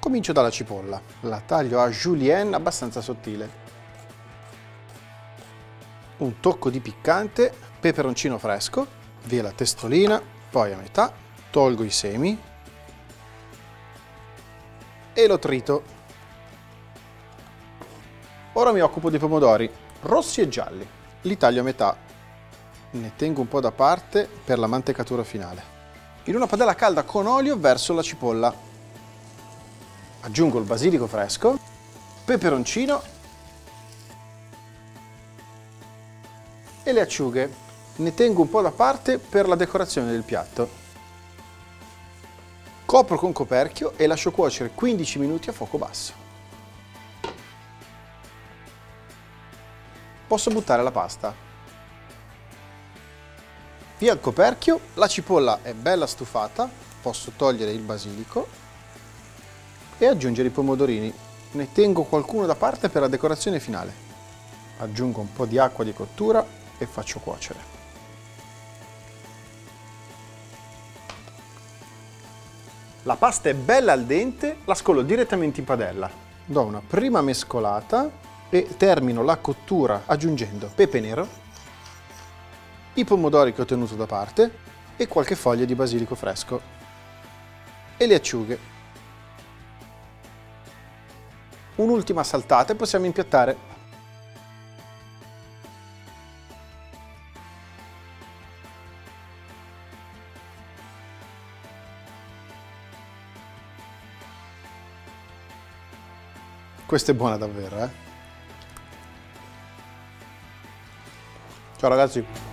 Comincio dalla cipolla, la taglio a julienne abbastanza sottile. Un tocco di piccante, peperoncino fresco, via la testolina, poi a metà, tolgo i semi e lo trito. Ora mi occupo dei pomodori, rossi e gialli. Li taglio a metà, ne tengo un po' da parte per la mantecatura finale. In una padella calda con olio verso la cipolla. Aggiungo il basilico fresco, peperoncino e le acciughe. Ne tengo un po' da parte per la decorazione del piatto. Copro con coperchio e lascio cuocere 15 minuti a fuoco basso. Posso buttare la pasta. Via il coperchio, la cipolla è bella stufata, posso togliere il basilico e aggiungere i pomodorini. Ne tengo qualcuno da parte per la decorazione finale. Aggiungo un po' di acqua di cottura e faccio cuocere. La pasta è bella al dente, la scolo direttamente in padella. Do una prima mescolata e termino la cottura aggiungendo pepe nero, i pomodori che ho tenuto da parte e qualche foglia di basilico fresco e le acciughe. Un'ultima saltata e possiamo impiattare. Questa è buona davvero, eh? Ciao ragazzi!